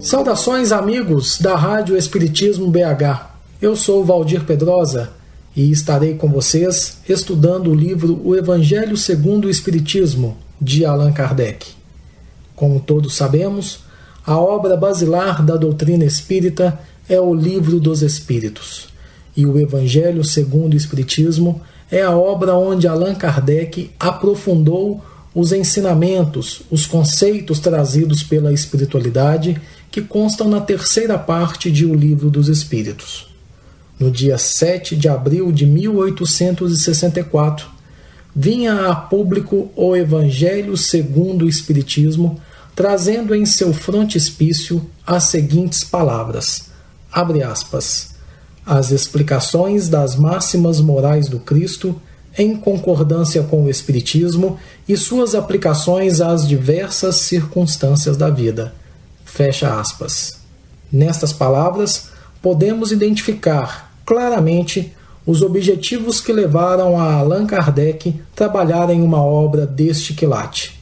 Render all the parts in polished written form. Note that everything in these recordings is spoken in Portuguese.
Saudações, amigos da Rádio Espiritismo BH. Eu sou Valdir Pedrosa e estarei com vocês estudando o livro O Evangelho segundo o Espiritismo, de Allan Kardec. Como todos sabemos, a obra basilar da doutrina espírita é o Livro dos Espíritos, e o Evangelho segundo o Espiritismo é a obra onde Allan Kardec aprofundou os ensinamentos, os conceitos trazidos pela espiritualidade que constam na terceira parte de O Livro dos Espíritos. No dia 7 de abril de 1864, vinha a público o Evangelho segundo o Espiritismo, trazendo em seu frontispício as seguintes palavras, abre aspas, as explicações das máximas morais do Cristo em concordância com o Espiritismo e suas aplicações às diversas circunstâncias da vida. Fecha aspas. Nestas palavras, podemos identificar claramente os objetivos que levaram a Allan Kardec trabalhar em uma obra deste quilate.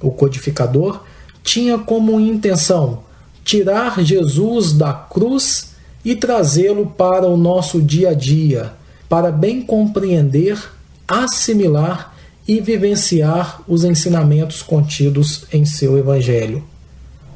O codificador tinha como intenção tirar Jesus da cruz e trazê-lo para o nosso dia a dia, para bem compreender, assimilar e vivenciar os ensinamentos contidos em seu Evangelho.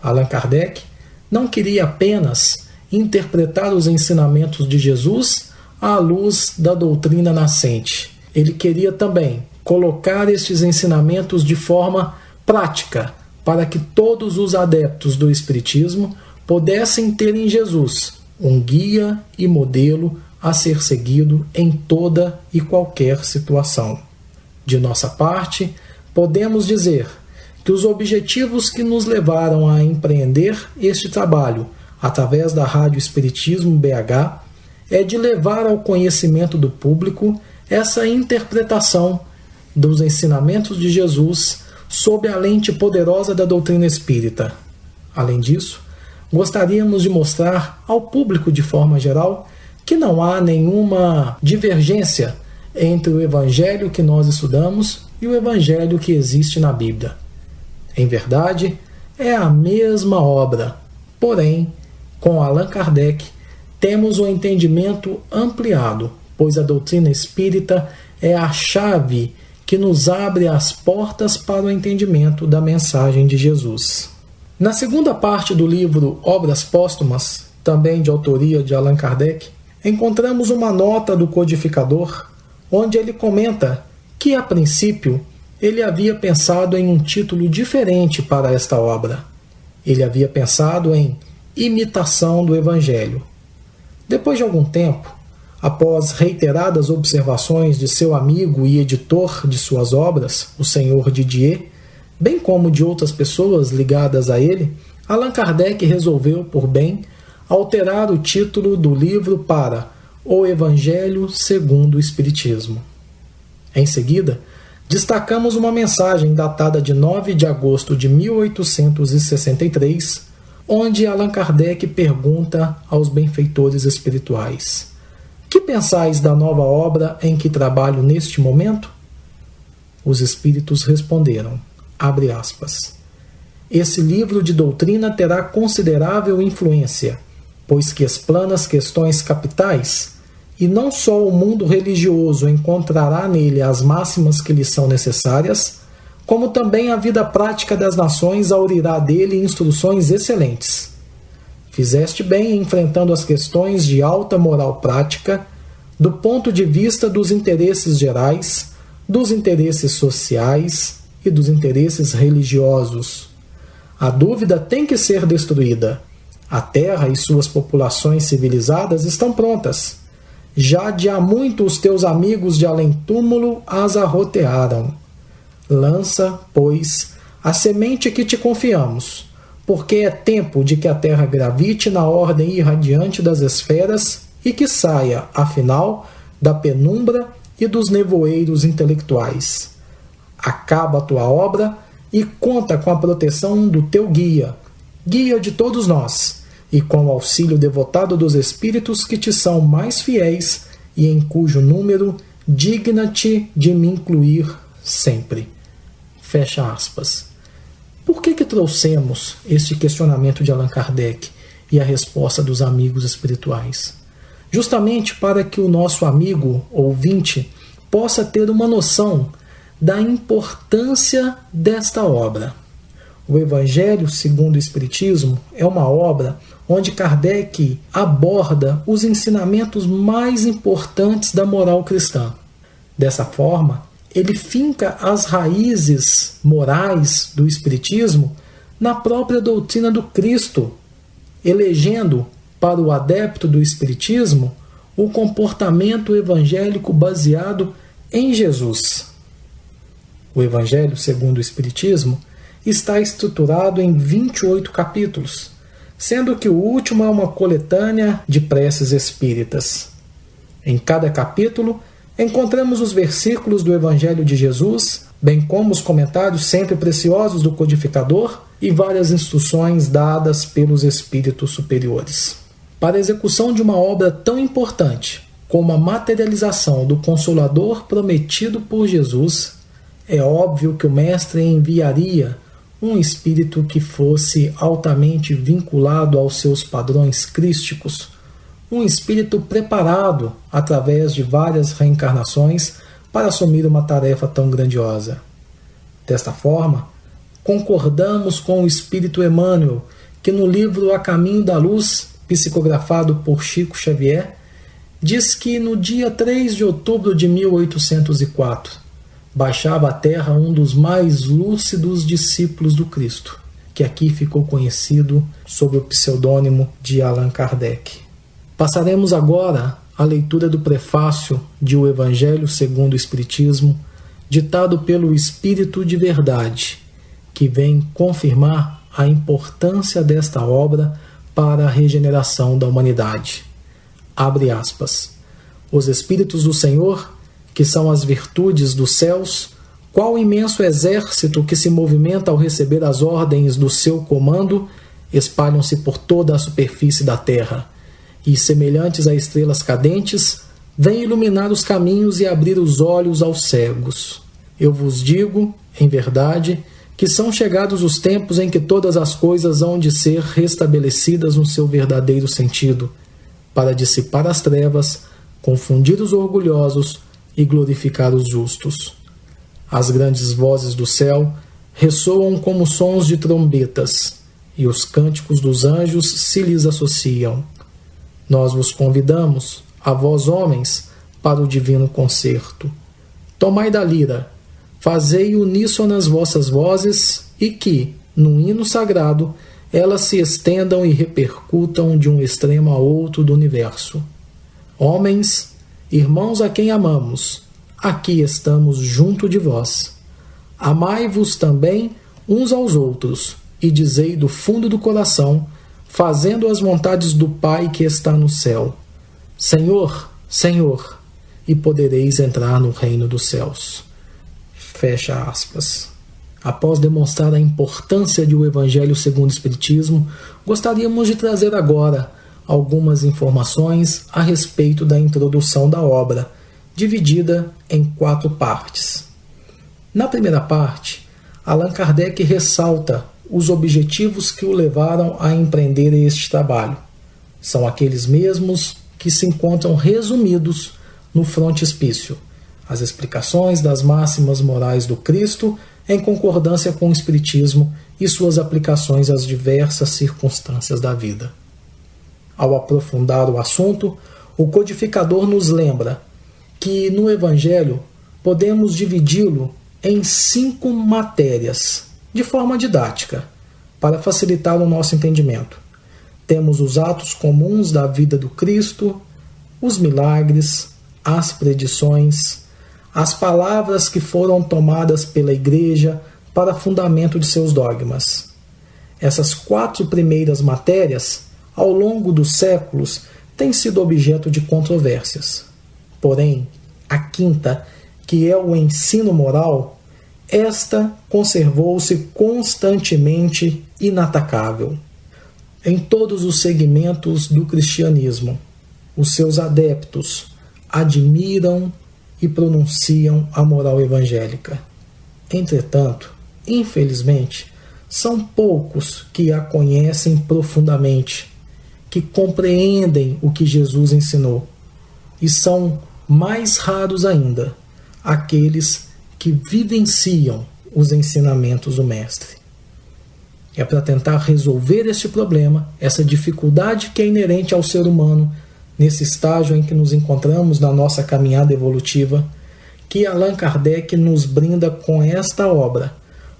Allan Kardec não queria apenas interpretar os ensinamentos de Jesus à luz da doutrina nascente. Ele queria também colocar estes ensinamentos de forma prática, para que todos os adeptos do Espiritismo pudessem ter em Jesus um guia e modelo a ser seguido em toda e qualquer situação. De nossa parte, podemos dizer que os objetivos que nos levaram a empreender este trabalho através da Rádio Espiritismo BH é de levar ao conhecimento do público essa interpretação dos ensinamentos de Jesus sob a lente poderosa da doutrina espírita. Além disso, gostaríamos de mostrar ao público de forma geral que não há nenhuma divergência entre o Evangelho que nós estudamos e o Evangelho que existe na Bíblia. Em verdade, é a mesma obra, porém, com Allan Kardec, temos o entendimento ampliado, pois a doutrina espírita é a chave que nos abre as portas para o entendimento da mensagem de Jesus. Na segunda parte do livro Obras Póstumas, também de autoria de Allan Kardec, encontramos uma nota do codificador, onde ele comenta que, a princípio, ele havia pensado em um título diferente para esta obra. Ele havia pensado em Imitação do Evangelho. Depois de algum tempo, após reiteradas observações de seu amigo e editor de suas obras, o Sr. Didier, bem como de outras pessoas ligadas a ele, Allan Kardec resolveu, por bem, alterar o título do livro para O Evangelho segundo o Espiritismo. Em seguida, destacamos uma mensagem datada de 9 de agosto de 1863, onde Allan Kardec pergunta aos benfeitores espirituais: que pensais da nova obra em que trabalho neste momento? Os espíritos responderam, abre aspas, esse livro de doutrina terá considerável influência, pois que explana as questões capitais, e não só o mundo religioso encontrará nele as máximas que lhe são necessárias, como também a vida prática das nações aurirá dele instruções excelentes. Fizeste bem enfrentando as questões de alta moral prática, do ponto de vista dos interesses gerais, dos interesses sociais e dos interesses religiosos. A dúvida tem que ser destruída. A Terra e suas populações civilizadas estão prontas. Já de há muito os teus amigos de além-túmulo as arrotearam. Lança, pois, a semente que te confiamos, porque é tempo de que a Terra gravite na ordem irradiante das esferas e que saia, afinal, da penumbra e dos nevoeiros intelectuais. Acaba a tua obra e conta com a proteção do teu guia, guia de todos nós, e com o auxílio devotado dos espíritos que te são mais fiéis e em cujo número digna-te de me incluir sempre. Fecha aspas. por que trouxemos este questionamento de Allan Kardec e a resposta dos amigos espirituais? Justamente para que o nosso amigo ouvinte possa ter uma noção da importância desta obra. O Evangelho segundo o Espiritismo é uma obra onde Kardec aborda os ensinamentos mais importantes da moral cristã. Dessa forma, ele finca as raízes morais do Espiritismo na própria doutrina do Cristo, elegendo para o adepto do Espiritismo o comportamento evangélico baseado em Jesus. O Evangelho segundo o Espiritismo está estruturado em 28 capítulos, sendo que o último é uma coletânea de preces espíritas. Em cada capítulo, encontramos os versículos do Evangelho de Jesus, bem como os comentários sempre preciosos do codificador e várias instruções dadas pelos espíritos superiores. Para a execução de uma obra tão importante como a materialização do Consolador prometido por Jesus, é óbvio que o Mestre enviaria um espírito que fosse altamente vinculado aos seus padrões crísticos, um espírito preparado através de várias reencarnações para assumir uma tarefa tão grandiosa. Desta forma, concordamos com o Espírito Emmanuel, que no livro A Caminho da Luz, psicografado por Chico Xavier, diz que no dia 3 de outubro de 1804, baixava à Terra um dos mais lúcidos discípulos do Cristo, que aqui ficou conhecido sob o pseudônimo de Allan Kardec. Passaremos agora à leitura do prefácio de O Evangelho segundo o Espiritismo, ditado pelo Espírito de Verdade, que vem confirmar a importância desta obra para a regeneração da humanidade. Abre aspas. Os Espíritos do Senhor, que são as virtudes dos céus, qual imenso exército que se movimenta ao receber as ordens do seu comando, espalham-se por toda a superfície da terra, e, semelhantes a estrelas cadentes, vêm iluminar os caminhos e abrir os olhos aos cegos. Eu vos digo, em verdade, que são chegados os tempos em que todas as coisas hão de ser restabelecidas no seu verdadeiro sentido, para dissipar as trevas, confundir os orgulhosos e glorificar os justos. As grandes vozes do céu ressoam como sons de trombetas, e os cânticos dos anjos se lhes associam. Nós vos convidamos, a vós homens, para o divino concerto. Tomai da lira, fazei uníssonas vossas vozes, e que, num hino sagrado, elas se estendam e repercutam de um extremo a outro do universo. Homens, irmãos a quem amamos, aqui estamos junto de vós. Amai-vos também uns aos outros, e dizei do fundo do coração, fazendo as vontades do Pai que está no céu: Senhor, Senhor, e podereis entrar no reino dos céus. Fecha aspas. Após demonstrar a importância de O Evangelho segundo o Espiritismo, gostaríamos de trazer agora algumas informações a respeito da introdução da obra, dividida em 4 partes. Na primeira parte, Allan Kardec ressalta os objetivos que o levaram a empreender este trabalho. São aqueles mesmos que se encontram resumidos no frontispício: as explicações das máximas morais do Cristo em concordância com o Espiritismo e suas aplicações às diversas circunstâncias da vida. Ao aprofundar o assunto, o codificador nos lembra que no Evangelho podemos dividi-lo em 5 matérias, de forma didática, para facilitar o nosso entendimento. Temos os atos comuns da vida do Cristo, os milagres, as predições, as palavras que foram tomadas pela Igreja para fundamento de seus dogmas. Essas 4 primeiras matérias, ao longo dos séculos, têm sido objeto de controvérsias. Porém, a 5ª, que é o ensino moral, esta conservou-se constantemente inatacável. Em todos os segmentos do cristianismo, os seus adeptos admiram e pronunciam a moral evangélica. Entretanto, infelizmente, são poucos que a conhecem profundamente, que compreendem o que Jesus ensinou. E são mais raros ainda aqueles que vivenciam os ensinamentos do Mestre. É para tentar resolver este problema, essa dificuldade que é inerente ao ser humano, nesse estágio em que nos encontramos na nossa caminhada evolutiva, que Allan Kardec nos brinda com esta obra,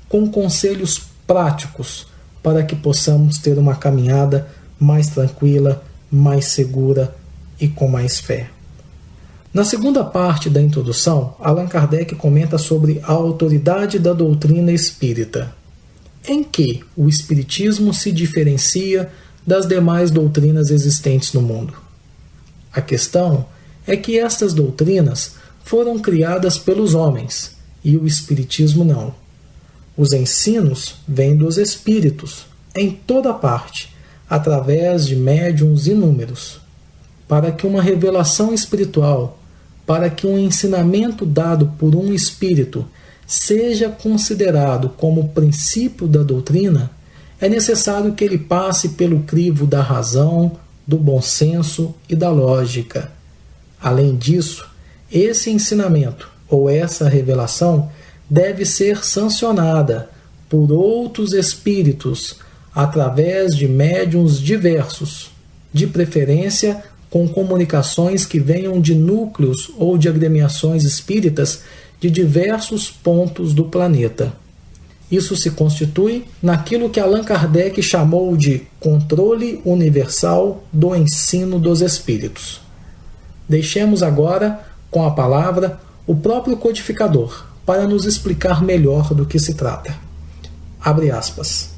com conselhos práticos para que possamos ter uma caminhada mais tranquila, mais segura e com mais fé. Na segunda parte da introdução, Allan Kardec comenta sobre a autoridade da doutrina espírita. Em que o espiritismo se diferencia das demais doutrinas existentes no mundo? A questão é que estas doutrinas foram criadas pelos homens e o espiritismo não. Os ensinos vêm dos espíritos, em toda parte, através de médiuns inúmeros. Para que uma revelação espiritual, para que um ensinamento dado por um espírito seja considerado como princípio da doutrina, é necessário que ele passe pelo crivo da razão, do bom senso e da lógica. Além disso, esse ensinamento ou essa revelação deve ser sancionada por outros espíritos através de médiuns diversos, de preferência com comunicações que venham de núcleos ou de agremiações espíritas de diversos pontos do planeta. Isso se constitui naquilo que Allan Kardec chamou de controle universal do ensino dos espíritos. Deixemos agora, com a palavra, o próprio codificador, para nos explicar melhor do que se trata. Abre aspas.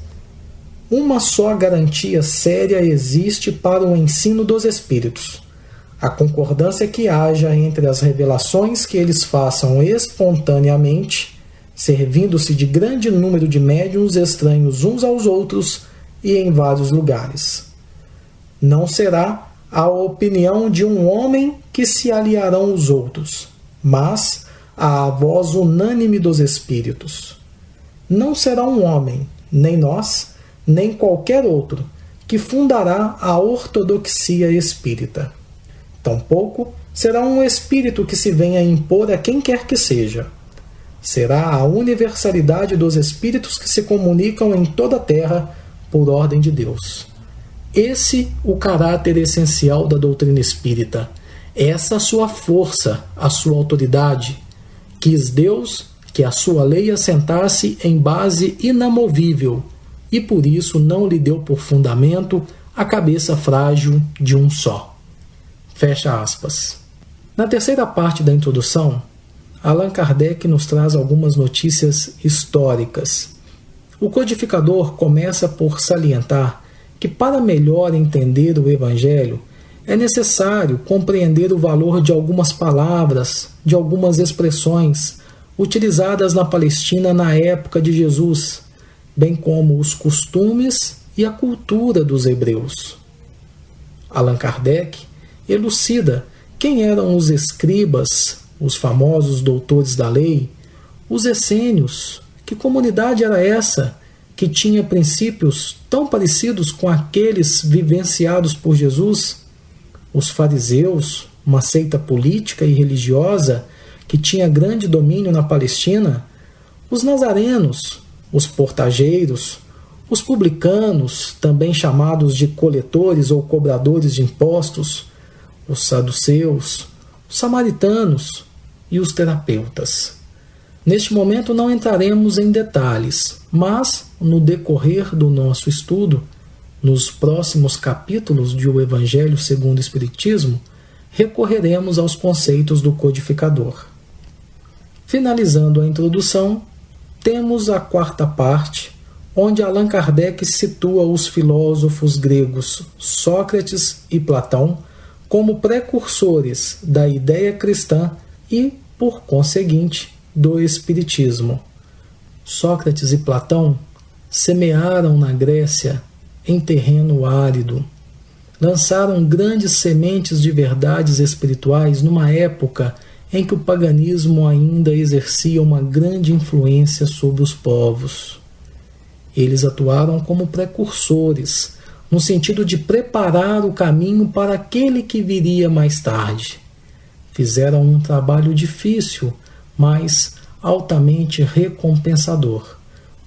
Uma só garantia séria existe para o ensino dos espíritos: a concordância que haja entre as revelações que eles façam espontaneamente, servindo-se de grande número de médiuns estranhos uns aos outros e em vários lugares. Não será a opinião de um homem que se aliarão os outros, mas a voz unânime dos espíritos. Não será um homem, nem nós, nem qualquer outro, que fundará a ortodoxia espírita. Tampouco será um espírito que se venha impor a quem quer que seja. Será a universalidade dos espíritos que se comunicam em toda a terra por ordem de Deus. Esse o caráter essencial da doutrina espírita. Essa a sua força, a sua autoridade. Quis Deus que a sua lei assentasse em base inamovível e por isso não lhe deu por fundamento a cabeça frágil de um só. Fecha aspas. Na terceira parte da introdução, Allan Kardec nos traz algumas notícias históricas. O codificador começa por salientar que para melhor entender o Evangelho é necessário compreender o valor de algumas palavras, de algumas expressões utilizadas na Palestina na época de Jesus, bem como os costumes e a cultura dos hebreus. Allan Kardec elucida quem eram os escribas, os famosos doutores da lei, os essênios. Que comunidade era essa que tinha princípios tão parecidos com aqueles vivenciados por Jesus? Os fariseus, uma seita política e religiosa que tinha grande domínio na Palestina, os nazarenos, os portageiros, os publicanos, também chamados de coletores ou cobradores de impostos, os saduceus, os samaritanos e os terapeutas. Neste momento não entraremos em detalhes, mas no decorrer do nosso estudo, nos próximos capítulos de O Evangelho segundo o Espiritismo, recorreremos aos conceitos do codificador. Finalizando a introdução, temos a quarta parte, onde Allan Kardec situa os filósofos gregos Sócrates e Platão como precursores da ideia cristã e, por conseguinte, do Espiritismo. Sócrates e Platão semearam na Grécia em terreno árido. Lançaram grandes sementes de verdades espirituais numa época em que o paganismo ainda exercia uma grande influência sobre os povos. Eles atuaram como precursores, no sentido de preparar o caminho para aquele que viria mais tarde. Fizeram um trabalho difícil, mas altamente recompensador,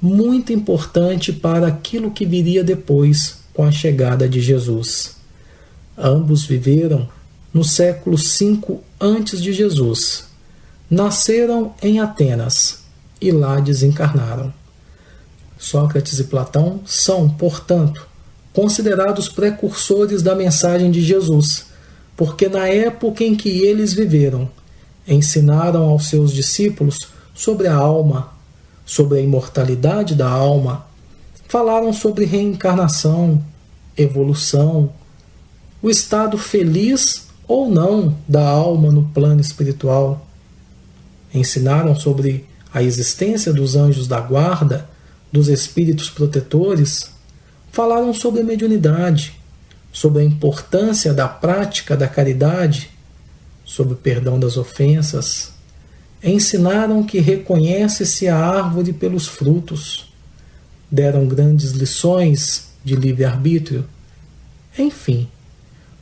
muito importante para aquilo que viria depois com a chegada de Jesus. Ambos viveram no século V antes de Jesus. Nasceram em Atenas e lá desencarnaram. Sócrates e Platão são, portanto, considerados precursores da mensagem de Jesus, porque na época em que eles viveram, ensinaram aos seus discípulos sobre a alma, sobre a imortalidade da alma, falaram sobre reencarnação, evolução, o estado feliz ou não da alma no plano espiritual. Ensinaram sobre a existência dos anjos da guarda, dos espíritos protetores, falaram sobre a mediunidade, sobre a importância da prática da caridade, sobre o perdão das ofensas. Ensinaram que reconhece-se a árvore pelos frutos. Deram grandes lições de livre-arbítrio. Enfim,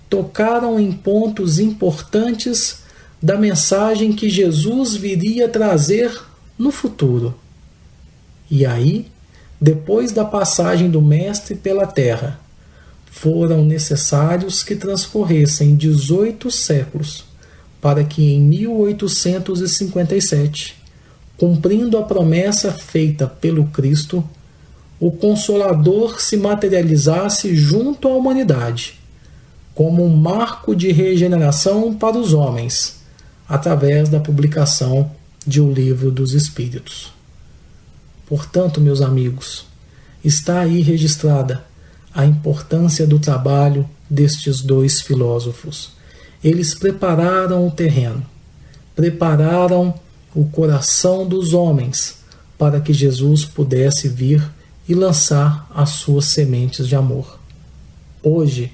tocaram em pontos importantes da mensagem que Jesus viria trazer no futuro. E aí, depois da passagem do Mestre pela Terra, foram necessários que transcorressem 18 séculos para que em 1857, cumprindo a promessa feita pelo Cristo, o Consolador se materializasse junto à humanidade, como um marco de regeneração para os homens, através da publicação de O Livro dos Espíritos. Portanto, meus amigos, está aí registrada a importância do trabalho destes dois filósofos. Eles prepararam o terreno, prepararam o coração dos homens para que Jesus pudesse vir e lançar as suas sementes de amor. Hoje,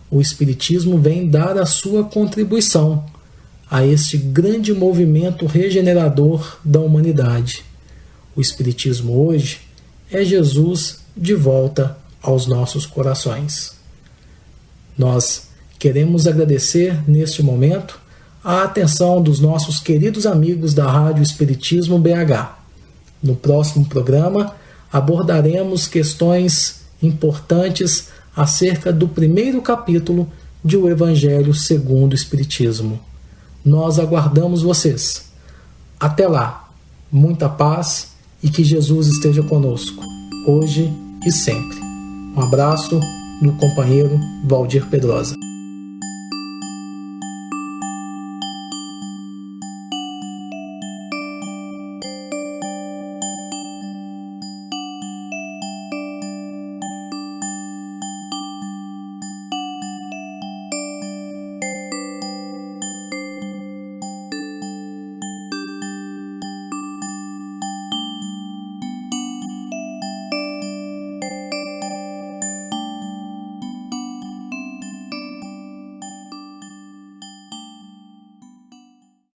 o Espiritismo vem dar a sua contribuição a este grande movimento regenerador da humanidade. O Espiritismo hoje é Jesus de volta aos nossos corações. Nós queremos agradecer neste momento a atenção dos nossos queridos amigos da Rádio Espiritismo BH. No próximo programa abordaremos questões importantes acerca do primeiro capítulo de O Evangelho segundo o Espiritismo. Nós aguardamos vocês. Até lá, muita paz e que Jesus esteja conosco, hoje e sempre. Um abraço do companheiro Valdir Pedrosa.